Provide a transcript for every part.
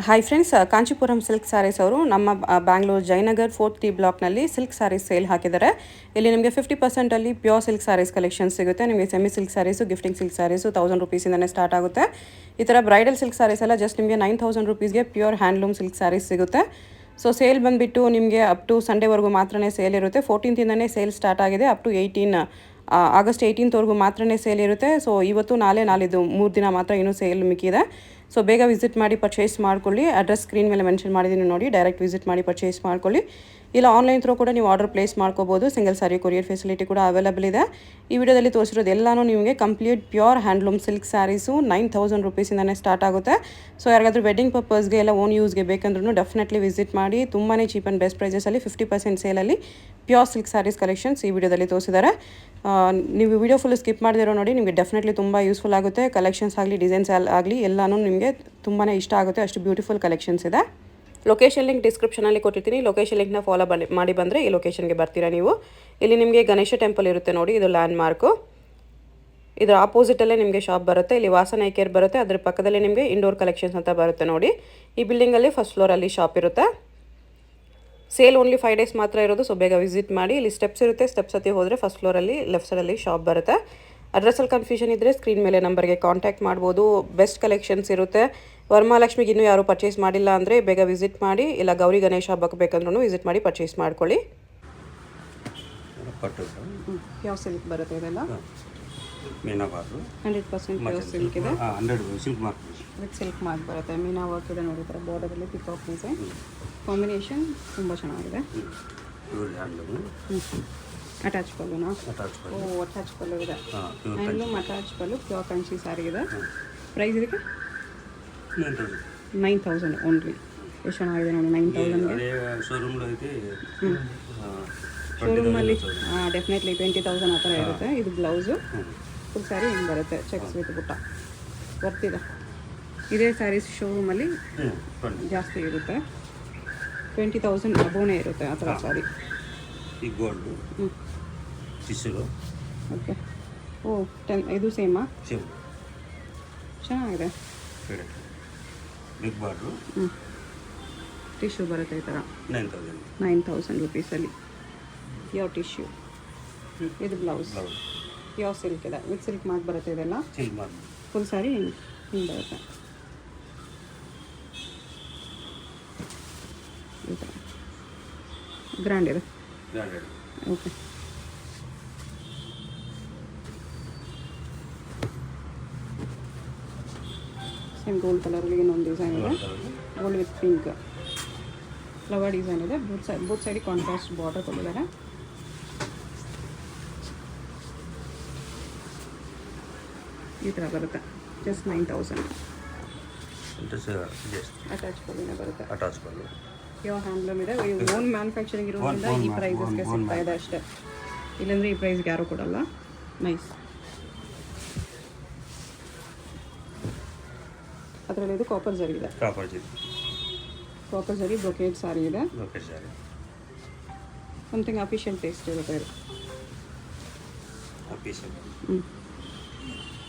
Hi friends, Kanchipuram silk saris ಅವರು ನಮ್ಮ Bangalore Jayanagar 4th T ಬ್ಲಾಕ್ನಲ್ಲಿ ಸಿಲ್ಕ್ ಸ್ಯಾರೀಸ್ ಸೇಲ್ ಹಾಕಿದ್ದಾರೆ. ಇಲ್ಲಿ ನಿಮಗೆ 50% ಪ್ಯೂರ್ ಸಿಲ್ಕ್ ಸ್ಯಾರೀಸ್ ಕಲೆಕ್ಷನ್ ಸಿಗುತ್ತೆ. ನಿಮಗೆ semi silk saris, gifting silk saris 1000 ರೂಪೀಸಿಂದನೇ ಸ್ಟಾರ್ಟ್ ಆಗುತ್ತೆ. ಈ ಥರ ಬ್ರೈಡಲ್ ಸಿಲ್ಕ್ ಸ್ಯಾರೀಸ್ ಎಲ್ಲ ಜಸ್ಟ್ ನಿಮಗೆ 9000 ರೂಪೀಸ್ಗೆ ಪ್ಯೂರ್ ಹ್ಯಾಂಡ್ಲೂಮ್ ಸಿಲ್ಕ್ ಸ್ಯಾರೀಸ್ ಸಿಗುತ್ತೆ. ಸೊ ಸೇಲ್ ಬಂದುಬಿಟ್ಟು ನಿಮಗೆ ಅಪ್ ಟು ಸಂಡೇವರೆಗೂ ಮಾತ್ರನೇ ಸೇಲ್ ಇರುತ್ತೆ. 14th ಸೇಲ್ ಸ್ಟಾರ್ಟ್ ಆಗಿದೆ. ಅಪ್ ಟು ಆಗಸ್ಟ್ 18th ಮಾತ್ರನೇ ಸೇಲ್ ಇರುತ್ತೆ. ಸೊ ಇವತ್ತು ನಾಳಿದ್ದು 3 ದಿನ ಮಾತ್ರ ಇನ್ನೂ ಸೇಲ್ ಮಿಕ್ಕಿದೆ. ಸೊ ಬೇಗ ವಿಸಿಟ್ ಮಾಡಿ ಪರ್ಚೇಸ್ ಮಾಡ್ಕೊಳ್ಳಿ. ಅಡ್ರೆಸ್ ಸ್ಕ್ರೀನ್ ಮೇಲೆ ಮೆನ್ಷನ್ ಮಾಡಿದ್ದೀನಿ ನೋಡಿ, ಡೈರೆಕ್ಟ್ ವಿಸಿಟ್ ಮಾಡಿ ಪರ್ಚೇಸ್ ಮಾಡ್ಕೊಳ್ಳಿ. ಇಲ್ಲ ಆನ್ಲೈನ್ ಥ್ರೂ ಕೂಡ ನೀವು ಆರ್ಡರ್ ಪ್ಲೇಸ್ ಮಾಡ್ಕೋಬೋದು. ಸಿಂಗಲ್ ಸಾರಿ ಕೊರಿಯರ್ ಫೆಸಿಲಿಟಿ ಕೂಡ ಅವೈಲೇಬಲ್ ಇದೆ. ಈ ವಿಡಿಯೋದಲ್ಲಿ ತೋರಿಸಿರೋದು ಎಲ್ಲನೂ ನಿಮಗೆ complete pure handloom silk saris 9000 ರೂಪೀಸಿಂದನೇ ಸ್ಟಾರ್ಟ್ ಆಗುತ್ತೆ. ಸೊ ಯಾರಿಗಾದ್ರೂ ವೆಡ್ಡಿಂಗ್ ಪರ್ಪಸ್ಗೆ ಎಲ್ಲ ಓನ್ ಯೂಸ್ಗೆ ಬೇಕಂದ್ರೂ ಡೆಫಿನೆಟ್ಲಿ ವಿಸಿಟ್ ಮಾಡಿ. ತುಂಬಾ ಚೀಪ್ ಆ್ಯಂಡ್ ಬೆಸ್ಟ್ ಪ್ರೈಸಸಲ್ಲಿ 50% ಸೇಲಲ್ಲಿ ಪ್ಯೂರ್ ಸಿಲ್ಕ್ ಸ್ಯಾರೀಸ್ ಕಲೆಕ್ಷನ್ಸ್ ಈ ವಿಡಿಯೋದಲ್ಲಿ ತೋರಿಸಿದ್ದಾರೆ. ನೀವು ವಿಡಿಯೋ ಫುಲ್ ಸ್ಕಿಪ್ ಮಾಡಿದಿರೋ ನೋಡಿ, ನಿಮಗೆ ಡೆಫಿನೆಟ್ಲಿ ತುಂಬ ಯೂಸ್ಫುಲ್ ಆಗುತ್ತೆ. ಕಲೆಕ್ಷನ್ಸ್ ಆಗಲಿ, ಡಿಸೈನ್ಸ್ ಆಗಲಿ ಎಲ್ಲನೂ ನಿಮಗೆ ತುಂಬಾ ಇಷ್ಟ ಆಗುತ್ತೆ. ಅಷ್ಟು ಬ್ಯೂಟಿಫುಲ್ ಕಲೆಕ್ಷನ್ಸ್ ಇದೆ. ಲೊಕೇಶನ್ ಲಿಂಕ್ ಡಿಸ್ಕ್ರಿಪ್ಷನಲ್ಲಿ ಕೊಟ್ಟಿರ್ತೀನಿ. ಲೊಕೇಶನ್ ಲಿಂಕ್ನ ಫಾಲೋ ಮಾಡಿ ಬಂದರೆ ಈ ಲೊಕೇಶನ್ಗೆ ಬರ್ತೀರಾ ನೀವು. ಇಲ್ಲಿ ನಿಮಗೆ ಗಣೇಶ ಟೆಂಪಲ್ ಇರುತ್ತೆ ನೋಡಿ, ಇದು ಲ್ಯಾಂಡ್ ಮಾರ್ಕು. ಇದರ ಆಪೋಸಿಟಲ್ಲೇ ನಿಮಗೆ ಶಾಪ್ ಬರುತ್ತೆ. ಇಲ್ಲಿ ವಾಸನ ಕೇರ್ ಬರುತ್ತೆ. ಅದರ ಪಕ್ಕದಲ್ಲೇ ನಿಮಗೆ ಇಂಡೋರ್ ಕಲೆಕ್ಷನ್ಸ್ ಅಂತ ಬರುತ್ತೆ ನೋಡಿ. ಈ ಬಿಲ್ಡಿಂಗಲ್ಲಿ ಫಸ್ಟ್ ಫ್ಲೋರಲ್ಲಿ ಶಾಪ್ ಇರುತ್ತೆ. ಸೇಲ್ ಓನ್ಲಿ 5 ಡೇಸ್ ಮಾತ್ರ ಇರೋದು. ಸೊ ಬೇಗ ವಿಸಿಟ್ ಮಾಡಿ. ಇಲ್ಲಿ ಸ್ಟೆಪ್ಸ್ ಇರುತ್ತೆ. ಸ್ಟೆಪ್ಸ್ ಹತ್ತಿ ಹೋದರೆ ಫಸ್ಟ್ ಫ್ಲೋರಲ್ಲಿ ಲೆಫ್ಟ್ ಸೈಡಲ್ಲಿ ಶಾಪ್ ಬರುತ್ತೆ. ಅಡ್ರೆಸ್ಸಲ್ಲಿ ಕನ್ಫ್ಯೂಷನ್ ಇದ್ದರೆ ಸ್ಕ್ರೀನ್ ಮೇಲೆ ನಂಬರ್ಗೆ ಕಾಂಟ್ಯಾಕ್ಟ್ ಮಾಡ್ಬೋದು. ಬೆಸ್ಟ್ ಕಲೆಕ್ಷನ್ಸ್ ಇರುತ್ತೆ. ವರಮಹಾಲಕ್ಷ್ಮಿಗೆ ಇನ್ನೂ ಯಾರು ಪರ್ಚೇಸ್ ಮಾಡಿಲ್ಲ ಅಂದರೆ ಬೇಗ ವಿಸಿಟ್ ಮಾಡಿ. ಇಲ್ಲ ಗೌರಿ ಗಣೇಶ ಹಬ್ಬಕ್ಕೆ ಬೇಕಂದ್ರೂ ವಿಸಿಟ್ ಮಾಡಿ ಪರ್ಚೇಸ್ ಮಾಡ್ಕೊಳ್ಳಿ. ಯಾವ ಸಿಲ್ಕ್ ಬರುತ್ತೆ ಇದೆಲ್ಲ? 100% ಪ್ಯೂರ್ ಸಿಲ್ಕ್ ಇದೆ. ವಿತ್ ಸಿಲ್ಕ್ ಮಾರ್ಕ್ ಬರುತ್ತೆ. ಮೀನಾ ವರ್ಕ್ ಇದೆ ನೋಡಿ. ಥರ ಬಾರ್ಡರಲ್ಲಿ ಪಿಕಾಕ್ ಡಿಸೈನ್ ಕಾಂಬಿನೇಷನ್ ತುಂಬ ಚೆನ್ನಾಗಿದೆ. ಅಟ್ಯಾಚ್ ಪಲ್ಲುನಾ? ಅಟ್ಯಾಚ್ ಪಲ್ಲು ಇದೆ. ಹ್ಯಾಂಡ್ಲೂಮ್ ಅಟ್ಯಾಚ್ ಪಲ್ಲು ಪ್ಯೂರ್ ಕಂಚಿ ಸ್ಯಾರಿ ಇದೆ. ಪ್ರೈಸ್ ಇದಕ್ಕೆ 9000 ಓನ್ಲಿ. ಎಷ್ಟು ಚೆನ್ನಾಗಿದೆ ನೋಡಿ. 9000ಗೆ ಶೋರೂಮಲ್ಲಿ ಡೆಫಿನೆಟ್ಲಿ 20,000 ಆ ಥರ ಇರುತ್ತೆ. ಇದು ಬ್ಲೌಸು. ಫುಲ್ ಸ್ಯಾರಿ ಹಿಂಗೆ ಬರುತ್ತೆ. ಚೆಕ್ಸ್ ವಿತ್ ಬುಟ್ಟ ಬರ್ತಿದೆ. ಇದೇ ಸ್ಯಾರೀಸ್ ಶೋರೂಮಲ್ಲಿ ಜಾಸ್ತಿ ಇರುತ್ತೆ. 20,000 ಅಬೋನೇ ಇರುತ್ತೆ ಆ ಥರ ಸ್ಯಾರಿ. ಓಕೆ. ಇದು ಸೇಮಾ? ಚೆನ್ನಾಗಿದೆ. ಟಿಶ್ಯೂ ಬರುತ್ತೆ ಈ ಥರ 9000 ರೂಪೀಸಲ್ಲಿ ಪ್ಯೂರ್ ಟಿಶ್ಯೂ. ಇದು ಬ್ಲೌಸ್ ಪ್ಯೂರ್ ಸಿಲ್ಕ್ ಇದೆ. ವಿತ್ ಸಿಲ್ಕ್ ಮಾರ್ಕ್ ಬರುತ್ತೆ. ಇದೆಲ್ಲ ಫುಲ್ ಸ್ಯಾರಿ ಹಿಂಗೆ ಬರುತ್ತೆ. ಈ ಥರ ಗ್ರ್ಯಾಂಡ್ ಇದೆ. ಓಕೆ. ಸೇಮ್ ಗೋಲ್ಡ್ ಕಲರಲ್ಲಿ ಇನ್ನೊಂದು ಡಿಸೈನ್ ಇದೆ. Gold with pink flower design ಇದೆ. ಬೋತ್ ಸೈಡಿಗೆ ಕಾಂಟ್ರಾಸ್ಟ್ ಬಾರ್ಡರ್ ಕೊಟ್ಟಿದ್ದಾರೆ. ಈ ಥರ ಬರುತ್ತೆ. ಜಸ್ಟ್ 9000. ಅಟ್ಯಾಚ್ ಪಲ್ಲುನೇ ಬರುತ್ತೆ. ಪ್ಯೂರ್ ಹ್ಯಾಂಡ್ಲೂಮ್ ಇದೆ. ಓನ್ ಮ್ಯಾನುಫ್ಯಾಕ್ಚರಿಂಗ್ ಇರೋದ್ರಿಂದ ಈ ಪ್ರೈಸಸ್ಗೆ ಸಿಗ್ತಾ ಇದೆ ಅಷ್ಟೇ. ಇಲ್ಲಾಂದರೆ ಈ ಪ್ರೈಸ್ಗೆ ಯಾರೂ ಕೊಡಲ್ಲ. ನೈಸ್. ಅದರಲ್ಲಿ ಇದು ಕಾಪರ್ ಜರಿ ಇದೆ. ಕಾಪರ್ ಜರಿ ಬ್ರೊಕೇಡ್ ಸಾರಿ ಇದೆ. ಸಮಥಿಂಗ್ ಅಫಿಷಿಯಲ್ ಟೇಸ್ಟ್ ಇರುತ್ತೆ ಇದು.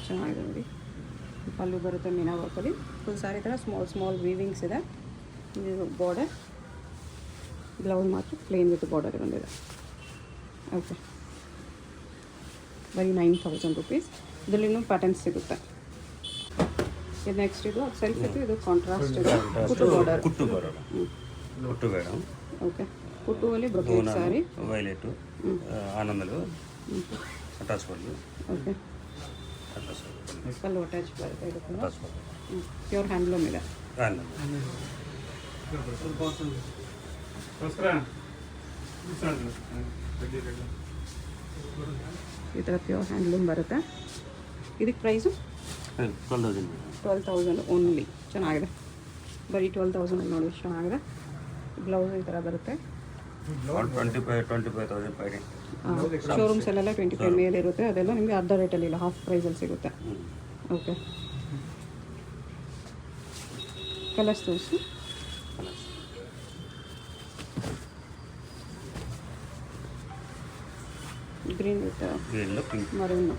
ಚೆನ್ನಾಗಿದೆ ನೋಡಿ. ಪಲ್ಲು ಬರುತ್ತೆ ಮೀನಾ ವರ್ಕಲ್ಲಿ. ಫುಲ್ ಸಾರಿ ಥರ ಸ್ಮಾಲ್ ವೀವಿಂಗ್ಸ್ ಇದೆ. ಇದು ಬಾರ್ಡರ್. ಬ್ಲೌಸ್ ಮಾತ್ರ ಪ್ಲೇನ್ ವಿತ್ ಬಾರ್ಡರ್ ಬಂದಿದೆ. ಓಕೆ. ಬರೀ 9000 ರೂಪೀಸ್. ಇದರಲ್ಲಿ ಇನ್ನೂ ಪ್ಯಾಟರ್ನ್ಸ್ ಸಿಗುತ್ತೆ. ಇದು ನೆಕ್ಸ್ಟ್ ಇದು ಸೆಲ್ಫ್ ಇತ್ತು. ಇದು ಕಾಂಟ್ರಾಸ್ಟ್ ಇದೆ. ಕುಟ್ಟು ಬಾರ್ಡರ್. ಓಕೆ. ಕುಟ್ಟುವಲ್ಲಿ ಬ್ರೊಕೇಡ್ ಸಾರಿ. ಓಕೆ. ಪಲ್ಲು ಅಟ್ಯಾಚ್ ಬರುತ್ತೆ. ಇದು ಕೂಡ ಪ್ಯೂರ್ ಹ್ಯಾಂಡ್ಲೂಮ್ ಇದೆ. ಈ ಥರ ಪ್ಯೂರ್ ಹ್ಯಾಂಡ್ಲೂಮ್ ಬರುತ್ತೆ. ಇದಕ್ಕೆ ಪ್ರೈಸು 12,000 ಓನ್ಲಿ. ಚೆನ್ನಾಗಿದೆ. ಬರೀ 12,000 ನೋಡಿ. ಚೆನ್ನಾಗಿದೆ. ಬ್ಲೌಸ್ ಈ ಥರ ಬರುತ್ತೆ. ಶೋರೂಮ್ಸಲ್ಲೆಲ್ಲ 25 ಮೇಲೆ ಇರುತ್ತೆ. ಅದೆಲ್ಲ ನಿಮಗೆ ಅರ್ಧ ರೇಟಲ್ಲಿ ಇಲ್ಲ, ಹಾಫ್ ಪ್ರೈಸಲ್ಲಿ ಸಿಗುತ್ತೆ. ಓಕೆ. ಕಲರ್ಸ್ ತೋರಿಸಿ. Green with ಮರೂನು.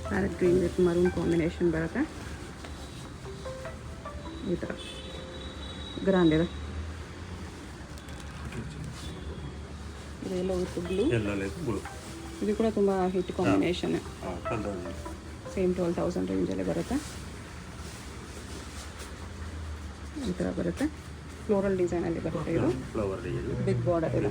Parrot green with maroon combination ಬರುತ್ತೆ. ಈ ಥರ ಗ್ರ್ಯಾಂಡ್ ಇದೆ. ಇದು ಎಲ್ಲೋ ವಿತ್ ಬ್ಲೂ, ಇದು ಕೂಡ ತುಂಬ ಹಿಟ್ ಕಾಂಬಿನೇಷನ್. ಸೇಮ್ 12,000 ರೇಂಜಲ್ಲಿ ಬರುತ್ತೆ. ಈ ಥರ ಬರುತ್ತೆ, ಫ್ಲೋರಲ್ ಡಿಸೈನಲ್ಲಿ ಬರುತ್ತೆ. ಇದು ಬಿಗ್ ಬಾರ್ಡರ್ ಇದೆ.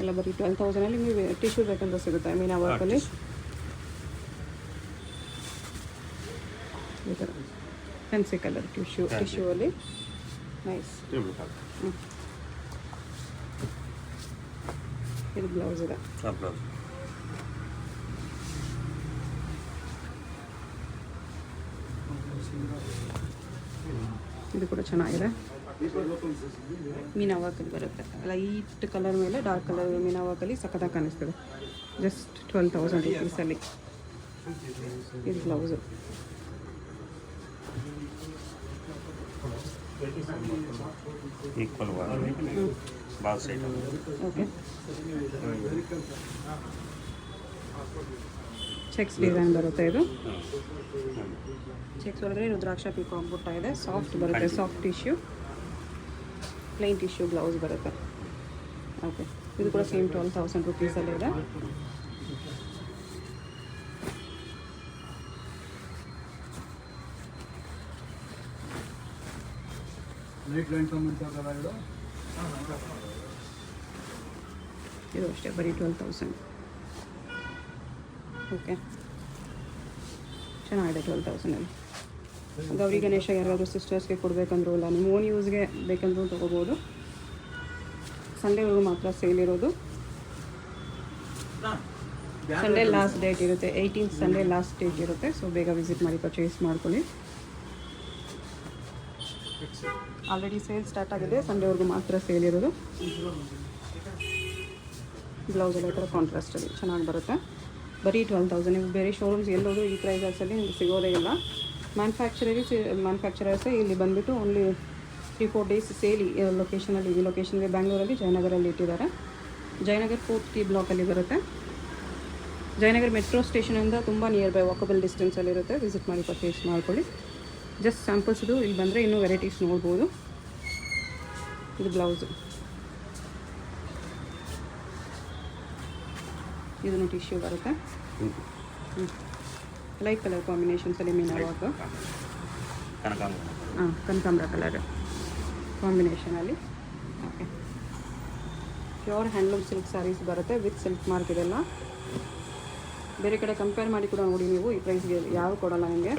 ಎಲ್ಲ ಬರೀ 12,000ಅಲ್ಲಿ ನಿಮಗೆ ಟಿಶ್ಯೂ ಬೇಕಂತ ಸಿಗುತ್ತೆ ಮೀನಾ ವರ್ಕಲ್ಲಿ. ಈ ಥರ ಫೆನ್ಸಿ ಕಲರ್ ಟಿಶ್ಯೂ ಅಲ್ಲಿ ನೈಸ್. ಇದು ಬ್ಲೌಸ್ ಇದೆ. ಇದು ಕೂಡ ಚೆನ್ನಾಗಿದೆ. ಮೀನಾ ವರ್ಕಲ್ಲಿ ಬರುತ್ತೆ. ಲೈಟ್ ಕಲರ್ ಮೇಲೆ ಡಾರ್ಕ್ ಕಲರ್ ಮೀನಾ ವರ್ಕಲ್ಲಿ ಸಖತ್ತಾಗಿ ಕಾಣಿಸ್ತದೆ. ಜಸ್ಟ್ 12,000 ರುಪೀಸಲ್ಲಿ. ಇದು ಬ್ಲೌಸು. ಓಕೆ, ಚೆಕ್ಸ್ ಡಿಸೈನ್ ಬರುತ್ತೆ. ಇದು ಚೆಕ್ಸ್ ಹೊರಗಡೆ ರುದ್ರಾಕ್ಷ ಪಿಕಾಕ್ ಬುಟ್ಟ ಇದೆ. ಸಾಫ್ಟ್ ಬರುತ್ತೆ, soft tissue, plain tissue blouse ಬರುತ್ತೆ. ಓಕೆ, ಇದು ಕೂಡ ಸೇಮ್ 12,000 ರುಪೀಸಲ್ಲಿ ಇದೆ. ಇದು ಅಷ್ಟೇ ಬರೀ 12,000. ಓಕೆ, ಚೆನ್ನಾಗಿದೆ 12,000ಅಲ್ಲಿ. ಗೌರಿ ಗಣೇಶ ಯಾರಾದರೂ ಸಿಸ್ಟರ್ಸ್ಗೆ ಕೊಡಬೇಕಂದ್ರೂ ಇಲ್ಲ, ನಿಮ್ಮ ಓನ್ ಯೂಸ್ಗೆ ಬೇಕಂದ್ರೂ ತೊಗೋಬೋದು. ಸಂಡೇವರೆಗೂ ಮಾತ್ರ ಸೇಲ್ ಇರೋದು. ಸಂಡೇ ಲಾಸ್ಟ್ ಡೇಟ್ ಇರುತ್ತೆ, 18th ಸಂಡೇ ಲಾಸ್ಟ್ ಡೇಟ್ ಇರುತ್ತೆ. ಸೊ ಬೇಗ ವಿಸಿಟ್ ಮಾಡಿ ಪರ್ಚೇಸ್ ಮಾಡ್ಕೊಳ್ಳಿ. ಆಲ್ರೆಡಿ ಸೇಲ್ ಸ್ಟಾರ್ಟ್ ಆಗಿದೆ, ಸಂಡೇವರೆಗೂ ಮಾತ್ರ ಸೇಲ್ ಇರೋದು. ಬ್ಲೌಸ್ ಎಲ್ಲ ಥರ ಕಾಂಟ್ರಾಸ್ಟಲ್ಲಿ ಚೆನ್ನಾಗಿ ಬರುತ್ತೆ. ಬರೀ 12,000. ನೀವು ಬೇರೆ ಶೋರೂಮ್ಸ್ ಎಲ್ಲೋದು ಈ ಪ್ರೈಸಲ್ಲಿ ನಿಮಗೆ ಸಿಗೋದೇ ಇಲ್ಲ. ಮ್ಯಾನುಫ್ಯಾಕ್ಚರರ್ಸೇ ಇಲ್ಲಿ ಬಂದುಬಿಟ್ಟು ಓನ್ಲಿ 3-4 ಡೇಸ್ ಸೇಲ್ ಈ ಲೊಕೇಶನಲ್ಲಿ, ಈ ಲೊಕೇಶನ್ಗೆ ಬ್ಯಾಂಗ್ಳೂರಲ್ಲಿ ಜಯನಗರಲ್ಲಿ ಇಟ್ಟಿದ್ದಾರೆ. ಜಯನಗರ್ 4th T ಬ್ಲಾಕಲ್ಲಿ ಬರುತ್ತೆ. ಜಯನಗರ್ ಮೆಟ್ರೋ ಸ್ಟೇಷನಿಂದ ತುಂಬ ನಿಯರ್ ಬೈ ವಾಕಬಲ್ ಡಿಸ್ಟೆನ್ಸಲ್ಲಿರುತ್ತೆ. ವಿಸಿಟ್ ಮಾಡಿ ಪರ್ಚೇಸ್ ಮಾಡ್ಕೊಳ್ಳಿ. ಜಸ್ಟ್ ಸ್ಯಾಂಪಲ್ಸ್ದು ಇಲ್ಲಿ ಬಂದರೆ ಇನ್ನೂ ವೆರೈಟೀಸ್ ನೋಡ್ಬೋದು. ಇದು ಬ್ಲೌಸು. ಇದನ್ನು ಟಿಶ್ಯೂ ಬರುತ್ತೆ. ಲೈಟ್ ಕಲರ್ ಕಾಂಬಿನೇಷನ್ಸಲ್ಲಿ ಮೀನಾ ವರ್ಕ್. ಕನಕಾಂಬರ ಕಲರ್ ಕಾಂಬಿನೇಷನಲ್ಲಿ. Okay, pure handloom silk saris ಬರುತ್ತೆ ವಿತ್ ಸಿಲ್ಕ್ ಮಾರ್ಕ್. ಇದೆಲ್ಲ ಬೇರೆ ಕಡೆ ಕಂಪೇರ್ ಮಾಡಿ ಕೂಡ ನೋಡಿ ನೀವು. ಈ ಪ್ರೈಸ್ಗೆ ಯಾರು ಕೊಡಲ್ಲ ನಿಮಗೆ.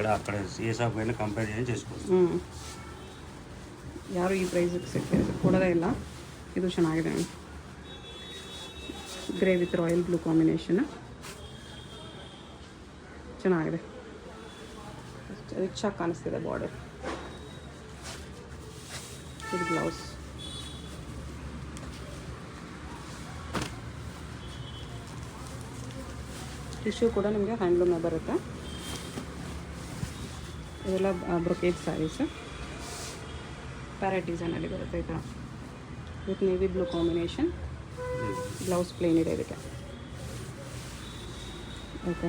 ಯಾರು ಈ ಪ್ರೈಸ್ಗೆ ಕೊಡೋದೇ ಇಲ್ಲ. ಇದು ಚೆನ್ನಾಗಿದೆ. Grey with royal blue combination ಚೆನ್ನಾಗಿದೆ. ರಿಚಾಗಿ ಕಾಣಿಸ್ತಿದೆ ಬಾರ್ಡರ್. ಇದು ಬ್ಲೌಸ್. ಟಿಶ್ಯೂ ಕೂಡ ನಿಮಗೆ ಹ್ಯಾಂಡ್ಲೂಮ್ನ ಬರುತ್ತೆ. ಇದೆಲ್ಲ ಬ್ರೊಕೇಡ್ ಸ್ಯಾರೀಸ್. ಪ್ಯಾರೆಟ್ ಡಿಸೈನಲ್ಲಿ ಬರುತ್ತೆ ಈ ಥರ with navy blue combination. Blouse plain ಇದೆ ಇದಕ್ಕೆ. ಓಕೆ,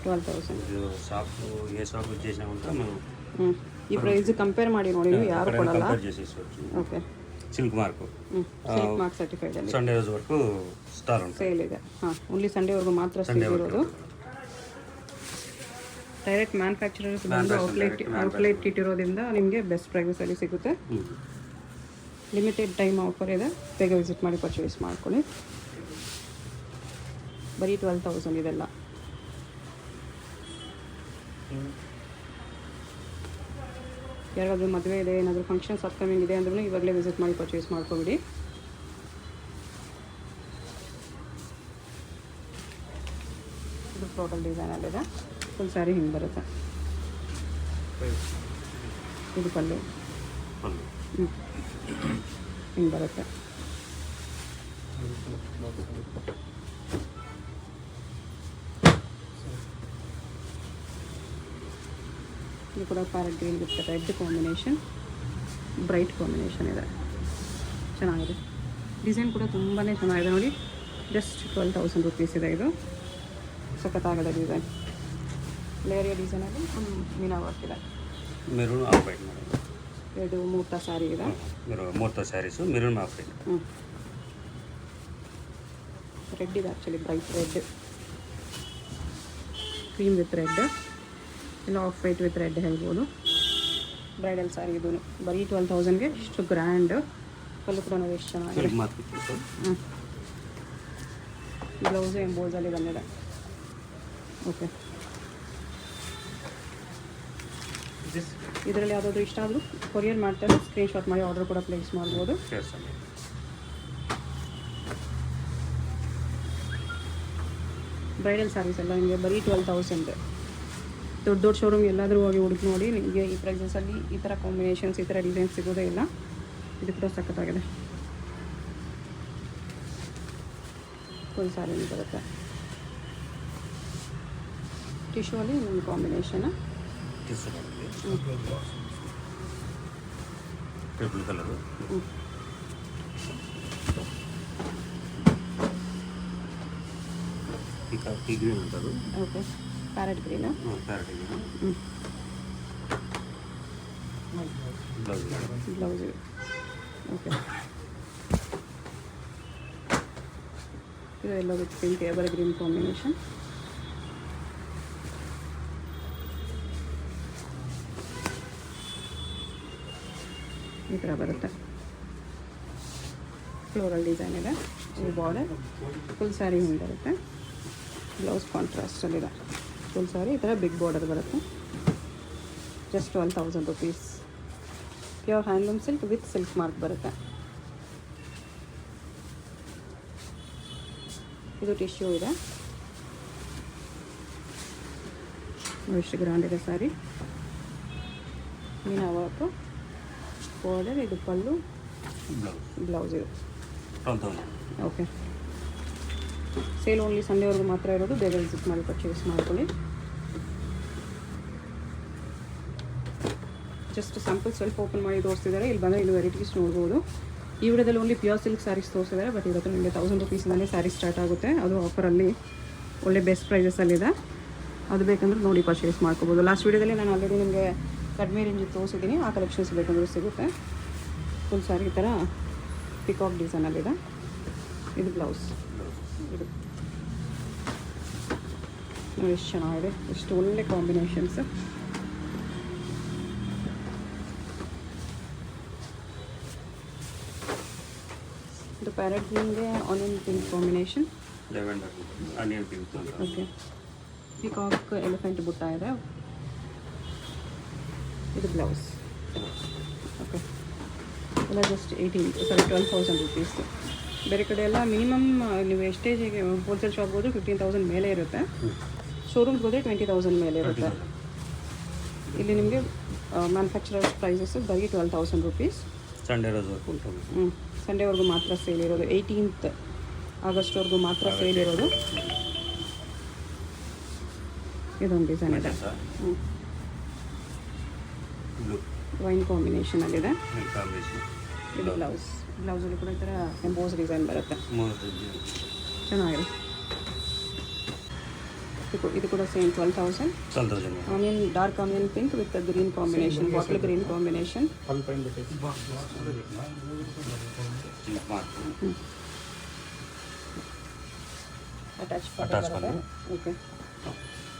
12,000. ಈ ಪ್ರೈಸ್ ಕಂಪೇರ್ ಮಾಡಿ ನೋಡಿ, ನೀವು ಯಾರು ಕೊಡಲ್ಲ. Okay, silk mark silk mark ಸರ್ಟಿಫೈಡಲ್ಲಿ ಸಂಡೇ ವರ್ಕು ಸ್ಟಾರ್ ಸೇಲ್ ಇದೆ. ಹಾಂ, ಓನ್ಲಿ ಸಂಡೇವರೆಗೂ ಮಾತ್ರ ಸೇಲ್ ಇರೋದು. ಡೈರೆಕ್ಟ್ ಮ್ಯಾನುಫ್ಯಾಕ್ಚರರ್ಸ್ ಬಂದು ಔಟ್ಲೆಟ್ ಇಟ್ಟಿರೋದ್ರಿಂದ ನಿಮಗೆ ಬೆಸ್ಟ್ ಪ್ರೈಸಲ್ಲಿ ಸಿಗುತ್ತೆ. ಲಿಮಿಟೆಡ್ ಟೈಮ್ ಆಫರ್ ಇದೆ, ಬೇಗ ವಿಸಿಟ್ ಮಾಡಿ ಪರ್ಚೇಸ್ ಮಾಡ್ಕೊಳ್ಳಿ. ಬರೀ 12,000 ಇದೆಲ್ಲ. ಯಾರಾದರೂ ಮದುವೆ ಇದೆ, ಏನಾದರೂ ಫಂಕ್ಷನ್ಸ್ ಅಪ್ಕಮಿಂಗ್ ಇದೆ ಅಂದ್ರೂ ಇವಾಗಲೇ ವಿಸಿಟ್ ಮಾಡಿ ಪರ್ಚೇಸ್ ಮಾಡ್ಕೊಬಿಡಿ. ಇದು ಟೋಟಲ್ ಡಿಸೈನಲ್ಲಿದೆ. ಫುಲ್ ಸ್ಯಾರಿ ಹಿಂಗೆ ಬರುತ್ತೆ. ಇದು ಪಲ್ಲು ಹಿಂಗೆ ಬರುತ್ತೆ. ಇದು ಕೂಡ parrot green with red combination, bright combination ಇದೆ. ಚೆನ್ನಾಗಿದೆ. ಡಿಸೈನ್ ಕೂಡ ತುಂಬಾ ಚೆನ್ನಾಗಿದೆ ನೋಡಿ. ಜಸ್ಟ್ 12,000 ರುಪೀಸ್ ಇದೆ. ಇದು ಸಖತ್ತಾಗಿದೆ ಡಿಸೈನ್. ಲೇರಿಯ ಡಿಸೈನಲ್ಲಿ ಮೀನಾ ವರ್ಕ್ ಇದೆ. Maroon off white madam. ಎರಡು ಮೂರ್ತ ಸ್ಯಾರಿ ಇದೆ. ಮೂರ್ತ saris maroon off white. Red ಇದೆ actually, bright red, cream with red, ಇಲ್ಲ ಆಫ್ ವೈಟ್ ವಿತ್ ರೆಡ್ ಹೇಳ್ಬೋದು. ಬ್ರೈಡಲ್ ಸ್ಯಾರಿ ಇದು ಬರೀ 12,000ಗೆ ಇಷ್ಟು ಗ್ರ್ಯಾಂಡ್. ಕಲ್ಲು ಕೂಡ ಎಷ್ಟು ಚೆನ್ನಾಗಿದೆ. ಬ್ಲೌಸು ಎಂಬೋಸಲ್ಲಿ ಬಂದಿದೆ. ಓಕೆ, ಇದರಲ್ಲಿ ಯಾವುದಾದ್ರು ಇಷ್ಟ ಆದರೂ ಕೊರಿಯರ್ ಮಾಡ್ತಾರೆ, ಸ್ಕ್ರೀನ್ಶಾಟ್ ಮಾಡಿ ಆರ್ಡರ್ ಕೂಡ ಪ್ಲೇಸ್ ಮಾಡ್ಬೋದು. ಬ್ರೈಡಲ್ ಸ್ಯಾರೀಸ್ ಎಲ್ಲ ನಿಮಗೆ ಬರೀ 12,000. ದೊಡ್ಡ ದೊಡ್ಡ ಶೋರೂಮ್ ಎಲ್ಲಾದರೂ ಹೋಗಿ ಹುಡುಕಿ ನೋಡಿ, ನಿಮಗೆ ಈ ಪ್ರೈಸಸಲ್ಲಿ ಈ ಥರ ಕಾಂಬಿನೇಷನ್ಸ್, ಈ ಥರ ಡಿಸೈನ್ಸ್ ಸಿಗೋದೇ ಇಲ್ಲ. ಇದು ಕೂಡ ಸಖತ್ತಾಗಿದೆ. ಫುಲ್ ಸ್ಯಾರಿ ಬರುತ್ತೆ. ಟಿಶ್ಯೂ ಅಲ್ಲಿ ಒಂದು combination, triple colour. Pea green ಅಂತದು. Okay, parrot green. Parrot green. Blouse. Okay, ಇದು yellow with pink evergreen combination. ಈ ಥರ ಬರುತ್ತೆ. ಫ್ಲೋರಲ್ ಡಿಸೈನ್ ಇದೆ. ಈ ಬಾರ್ಡರ್ ಫುಲ್ ಸ್ಯಾರಿ ಹಿಂಗೆ ಬರುತ್ತೆ. ಬ್ಲೌಸ್ ಕಾಂಟ್ರಾಸ್ಟಲ್ಲಿದೆ. ಫುಲ್ ಸ್ಯಾರಿ ಈ ಥರ ಬಿಗ್ ಬಾರ್ಡರ್ ಬರುತ್ತೆ. Just 12,000 rupees. Pure handloom silk with silk mark ಬರುತ್ತೆ. ಇದು ಟಿಶ್ಯೂ ಇದೆ. ಎಷ್ಟು ಗ್ರ್ಯಾಂಡ್ ಇದೆ ಸ್ಯಾರಿ. ಮೀನಾ ವರ್ಕು, ಬಾರ್ಡರ್, ಇದು ಪಲ್ಲು, ಬ್ಲೌಸ್ ಇದು. ಓಕೆ, ಸೇಲ್ ಓನ್ಲಿ ಸಂಡೇವರೆಗೂ ಮಾತ್ರ ಇರೋದು. ಬೇಗ ವಿಸಿಟ್ ಮಾಡಿ ಪರ್ಚೇಸ್ ಮಾಡ್ಕೊಳ್ಳಿ. ಜಸ್ಟ್ ಸ್ಯಾಂಪಲ್ ಸ್ವಲ್ಪ ಓಪನ್ ಮಾಡಿ ತೋರಿಸ್ತಿದ್ದಾರೆ. ಇಲ್ಲಿ ಬಂದರೆ ಇಲ್ಲಿ ವೆರೈಟೀಸ್ ನೋಡ್ಬೋದು. ಈ ವಿಡಿಯೋದಲ್ಲಿ ಓನ್ಲಿ ಪ್ಯೂರ್ ಸಿಲ್ಕ್ ಸ್ಯಾರೀಸ್ ತೋರಿಸಿದ್ದಾರೆ. ಬಟ್ ಇವತ್ತು ನಿಮಗೆ 1000 ರುಪೀಸಿಂದಲೇ ಸ್ಯಾರಿ ಸ್ಟಾರ್ಟ್ ಆಗುತ್ತೆ. ಅದು ಆಫರಲ್ಲಿ ಒಳ್ಳೆ ಬೆಸ್ಟ್ ಪ್ರೈಸಸಲ್ಲಿದೆ. ಅದು ಬೇಕಂದ್ರೆ ನೋಡಿ ಪರ್ಚೇಸ್ ಮಾಡ್ಕೋಬೋದು. ಲಾಸ್ಟ್ ವಿಡಿಯೋದಲ್ಲಿ ನಾನು ಆಲ್ರೆಡಿ ನಿಮಗೆ ಕಡಿಮೆ ರೇಂಜ್ ತೋರಿಸಿದ್ದೀನಿ. ಆ ಕಲೆಕ್ಷನ್ಸ್ ಬೇಕಂದ್ರೆ ಸಿಗುತ್ತೆ. ಫುಲ್ ಸ್ಯಾರಿ ಈ ಥರ ಪಿಕಾಕ್ ಡಿಸೈನಲ್ಲಿದೆ. ಇದು ಬ್ಲೌಸ್. ಇದು ನೋಡಿ ಎಷ್ಟು ಚೆನ್ನಾಗಿದೆ, ಎಷ್ಟು ಒಳ್ಳೆ ಕಾಂಬಿನೇಷನ್ಸ್. ಇದು ಪ್ಯಾರೆಟ್ ಗ್ರೀನ್ಗೆ onion pink combination. Onion pink. Okay, peacock elephant ಬುಟ್ಟ ಇದೆ. ಇದು ಬ್ಲೌಸ್. ಓಕೆ, ಎಲ್ಲ ಜಸ್ಟ್ 12,000 ರುಪೀಸ್. ಬೇರೆ ಕಡೆ ಎಲ್ಲ ಮಿನಿಮಮ್ ನೀವು ಎಷ್ಟೇಜಿಗೆ ಹೋಲ್ಸೇಲ್ ಶಾಪ್ ಹೋದರೆ 15,000 ಮೇಲೆ ಇರುತ್ತೆ. ಶೋರೂಮ್ಗೆ ಹೋದರೆ 20,000 ಮೇಲೆ ಇರುತ್ತೆ. ಇಲ್ಲಿ ನಿಮಗೆ ಮ್ಯಾನುಫ್ಯಾಕ್ಚರರ್ಸ್ ಪ್ರೈಸಸ್ ಬರೀ 12,000 ರುಪೀಸ್. ಸಂಡೇವರೆಗೂ ಮಾತ್ರ ಸೇಲ್ ಇರೋದು. 18th ಆಗಸ್ಟ್ವರೆಗೂ ಮಾತ್ರ ಸೇಲ್ ಇರೋದು. ಇದೊಂದು ಡಿಸೈನ್ ಇದೆ. ವೈನ್ ಕಾಂಬಿನೇಷನಲ್ಲಿದೆ. ಇದು ಬ್ಲೌಸ್. ಬ್ಲೌಸಲ್ಲಿ ಕೂಡ ಈ ಥರ ಎಂಬೋಸ್ ಡಿಸೈನ್ ಬರುತ್ತೆ. ಚೆನ್ನಾಗಿದೆ. ಇದು ಕೂಡ same 12,000. Onion, dark onion pink with green combination, bottle green combination. Attach ಬರುತ್ತೆ. ಓಕೆ,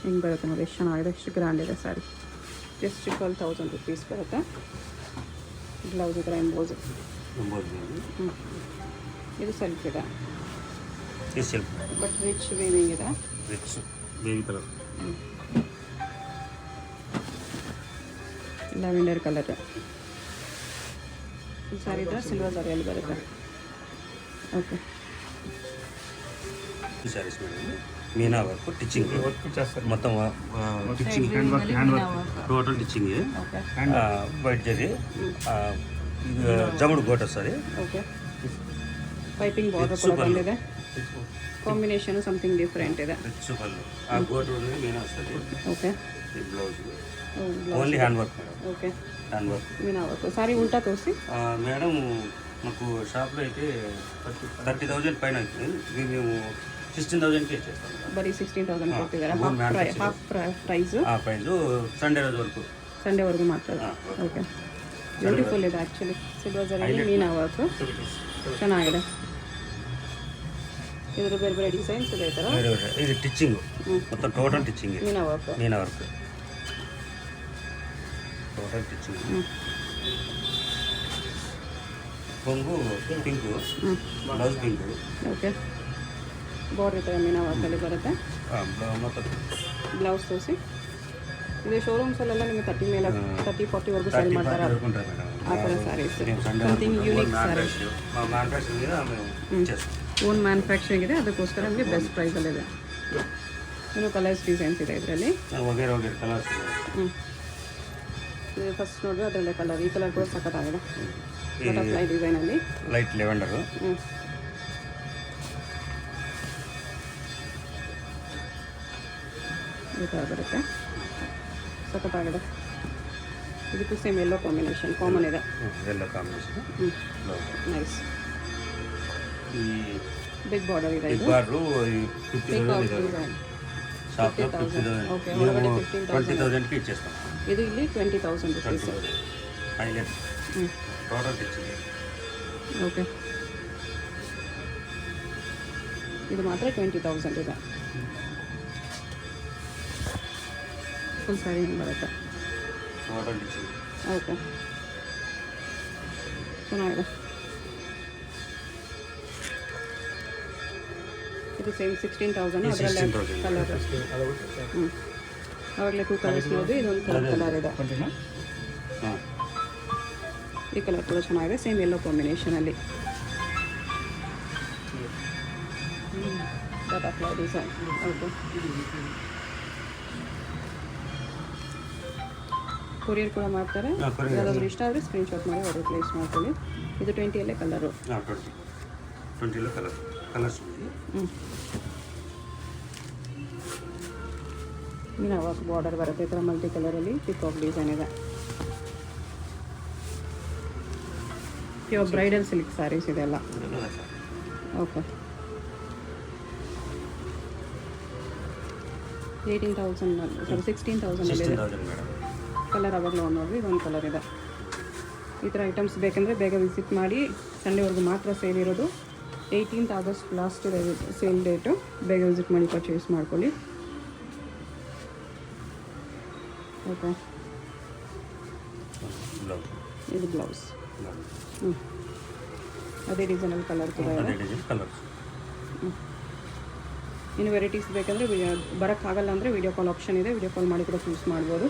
ಹಿಂಗೆ ಬರುತ್ತೆ ನೋಡಿ. ಎಷ್ಟು ಚೆನ್ನಾಗಿದೆ, ಎಷ್ಟು ಗ್ರ್ಯಾಂಡ್ ಇದೆ ಸ್ಯಾರಿ. ಜಸ್ಟ್ 12,000 ರುಪೀಸ್ ಬರುತ್ತೆ. ಬ್ಲೌಸ್ ಈ ಥರ ಎಂಬೋಸ್. ಇದು ಸೆಲ್ಫ್ ಇದೆ, ಬಟ್ ರಿಚ್ ವೇವಿಂಗ್ ಇದೆ. Lavender colour. ಈ ಸಾರಿ ಇದ್ರೆ ಸಿಲ್ವರ್ ಸಾರಿಯಲ್ಲಿ ಬರುತ್ತೆ. ಓಕೆ, ಮೀನಾ ವರ್ಕ್ ಟಿಚಿಂಗ್ మొత్తం stitching total stitching white zari జముడు గోట్ వస్తుంది. ఓకే, ಪೈಪಿಂಗ್ ಬಾರ್ಡರ್ ಕೂಡ ಬಂದಿದೆ. ಕಾಂಬಿನೇಷನ್ ಸಮಥಿಂಗ್ ಡಿಫರೆಂಟ್ ಇದೆ. ఆ గోట్ మీనా వస్తుంది. Okay, blouse only hand work. Okay, hand work Meena work. Sorry ఉల్టా తోసి మేడం మాకు షాప్లో అయితే 30,000 పైన అవుతుంది. ఇది మేము 16,000కి ఇచ్చేస్తాం మేడం. ಬರೀ 16,000 ಕೊಡ್ತಿದ್ದಾರೆ. own manufacturing. ಹಾಫ್ ಪ್ರೈಸು ಆ ಪ್ರೈಸು ಸಂಡೇ ರೋಜ್ವರೆಗೂ. ಸಂಡೇವರೆಗೂ ಮಾತ್ರ. ಓಕೆ, ಬ್ಯೂಟಿಫುಲ್ ಇದೆ ಆ್ಯಕ್ಚುಲಿ. ಸಿಲ್ವರ್ ಜರಿಯಲ್ಲಿ ಮೀನಾ ವರ್ಕು ಚೆನ್ನಾಗಿದೆ. ಇದ್ರ ಬೇರೆ ಬೇರೆ ಡಿಸೈನ್ಸ್ ಇದೆ ಈ ಥರ. ಇದು ಟಿಚ್ಚಿಂಗು ಮತ್ತು total stitching meena work. Meena work total stitching. ಕೊಂಗು pink, blouse pink. Okay, border ಈ ಥರ ಮೀನಾ ವರ್ಕಲ್ಲಿ ಬರುತ್ತೆ. ಮತ್ತು ಬ್ಲೌಸ್ ತೋರಿಸಿ. ಇದು ಶೋರೂಮ್ಸಲ್ಲೆಲ್ಲ ನಿಮಗೆ 30 ಮೇಲೆ 30-40ವರೆಗೂ ಸೇಲ್ ಮಾಡ್ತಾರೆ ಆ ಥರ saris. Something unique saris. Own manufacturing ಇದೆ, ಅದಕ್ಕೋಸ್ಕರ ನಿಮಗೆ ಬೆಸ್ಟ್ ಪ್ರೈಸಲ್ಲಿದೆ. ಇನ್ನೂ ಕಲರ್ಸ್ ಡಿಸೈನ್ಸ್ ಇದೆ ಇದರಲ್ಲಿ. ಕಲರ್ಸ್. ಇದು ಫಸ್ಟ್ ನೋಡಿದ್ರೆ ಅದರಲ್ಲೇ ಕಲರ್, ಈ ಕಲರ್ ಕೂಡ ಸಖತ್ತಾಗಿದೆ. ಬಟರ್ಫ್ಲೈ ಡಿಸೈನಲ್ಲಿ ಲೈಟ್ ಲೆವೆಂಡರು. ಈ ಥರ ಬರುತ್ತೆ, ಸಖತ್ತಾಗಿದೆ. ಇದಕ್ಕೂ ಸೇಮ್ ಎಲ್ಲೋ ಕಾಂಬಿನೇಷನ್ ಕಾಮನ್ ಇದೆ. ಎಲ್ಲೋ ಕಾಂಬಿನೇಷನ್. ನೈಸ್. ಈ ಬಿಗ್ ಬಾರ್ಡರ್ ಇದೆ. ಬಿಗ್ ಬಾರ್ಡ್ರು 50,000 ಇದೆ. ಶಾಪ್ 50,000. ಓಕೆ, ಹೊರಗಡೆ 20,000కి ఇచ్చేస్తాం. ಇದು ಇಲ್ಲಿ 20,000 rupees. Highlight total stitching. Okay, ಇದು ಮಾತ್ರ 20,000 ಇದೆ. ಫುಲ್ ಸ್ಯಾರಿ ಹಿಂಗೆ ಬರುತ್ತೆ. Total stitching. ಓಕೆ, ಚೆನ್ನಾಗಿದೆ. ಇದು ಸೇಮ್ 16,000. ಅದರಲ್ಲೇ ಕಲರ್. ಅವಾಗಲೇ 2 ಕಲರ್ಸ್ ನೋಡಿ, ಇದೊಂದು ಕಲರ್ ಇದೆ. ಹಾಂ, ಈ ಕಲರ್ ಕೂಡ ಚೆನ್ನಾಗಿದೆ, ಸೇಮ್ ಎಲ್ಲೋ ಕಾಂಬಿನೇಷನಲ್ಲಿ. Butterfly design. ಓಕೆ, ಕೊರಿಯರ್ ಕೂಡ ಮಾಡ್ತಾರೆ. ಯಾರಾದರೂ ಇಷ್ಟ ಆದರೆ ಸ್ಕ್ರೀನ್ಶಾಟ್ ಮಾಡಿ ಆರ್ಡರ್ ಪ್ಲೇಸ್ ಮಾಡ್ಕೊಳ್ಳಿ. ಇದು 20ಯಲ್ಲೇ ಕಲರು. ಹಾಂ, 20 ಕಲರ್ಸ್. ಮೀನಾ ವರ್ಕ್ ಬಾರ್ಡರ್ ಬರುತ್ತೆ ಈ ಥರ ಮಲ್ಟಿ ಕಲರಲ್ಲಿ. ಪಿಕಾಕ್ ಡಿಸೈನ್ ಇದೆ. ಪ್ಯೂರ್ ಬ್ರೈಡಲ್ ಸಿಲ್ಕ್ ಸ್ಯಾರೀಸ್ ಇದೆಲ್ಲ. ಓಕೆ, 16,000 ಕಲರ್ ಅವಾಗಲೇ ಒಂದು ನೋಡ್ರಿ, ಇದೊಂದು ಕಲರ್ ಇದೆ. ಈ ಥರ ಐಟಮ್ಸ್ ಬೇಕಂದರೆ ಬೇಗ ವಿಸಿಟ್ ಮಾಡಿ. ಸಂಡೇವರೆಗೂ ಮಾತ್ರ ಸೇಲ್ ಇರೋದು. 18th August last sale date. ಬೇಗ ವಿಸಿಟ್ ಮಾಡಿ ಪರ್ಚೇಸ್ ಮಾಡ್ಕೊಳ್ಳಿ. ಓಕೆ, ಇದು ಬ್ಲೌಸ್. ಅದೇ ಡಿಸೈನಲ್ಲಿ ಕಲರ್ ಕೂಡ ಇದೆ. ಇನ್ನು ವೆರೈಟೀಸ್ ಬೇಕಂದರೆ ಬರೋಕ್ಕಾಗಲ್ಲ ಅಂದರೆ ವಿಡಿಯೋ ಕಾಲ್ ಆಪ್ಷನ್ ಇದೆ, ವಿಡಿಯೋ ಕಾಲ್ ಮಾಡಿ ಕೂಡ ಚೂಸ್ ಮಾಡ್ಬೋದು.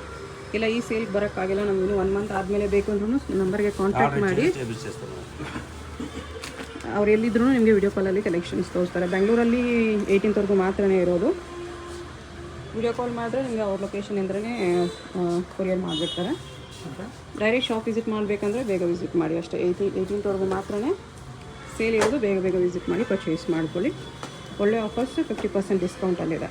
ಇಲ್ಲ ಈ ಸೇಲ್ ಬರೋಕ್ಕಾಗಿಲ್ಲ, ನಮ್ಗೆ ಇನ್ನೂ 1 ಮಂತ್ ಆದಮೇಲೆ ಬೇಕು ಅಂದ್ರೂ ನಂಬರ್ಗೆ ಕಾಂಟ್ಯಾಕ್ಟ್ ಮಾಡಿ. ಅವ್ರು ಎಲ್ಲಿದ್ರೂ ನಿಮಗೆ ವಿಡಿಯೋ ಕಾಲಲ್ಲಿ ಕಲೆಕ್ಷನ್ಸ್ ತೋರಿಸ್ತಾರೆ. ಬೆಂಗಳೂರಲ್ಲಿ 18th ಮಾತ್ರನೇ ಇರೋದು. ವಿಡಿಯೋ ಕಾಲ್ ಮಾಡಿದ್ರೆ ನಿಮಗೆ ಅವ್ರ ಲೊಕೇಶನ್ ಇಂದ್ರೇ ಕೊರಿಯರ್ ಮಾಡಿಬಿಡ್ತಾರೆ. ಡೈರೆಕ್ಟ್ ಶಾಪ್ ವಿಸಿಟ್ ಮಾಡಬೇಕಂದ್ರೆ ಬೇಗ ವಿಸಿಟ್ ಮಾಡಿ ಅಷ್ಟೇ. 18th ಮಾತ್ರನೇ ಸೇಲ್ ಇರೋದು. ಬೇಗ ವಿಸಿಟ್ ಮಾಡಿ ಪರ್ಚೇಸ್ ಮಾಡ್ಕೊಳ್ಳಿ. ಒಳ್ಳೆ ಆಫರ್ಸ್ 50% ಡಿಸ್ಕೌಂಟಲ್ಲಿದೆ.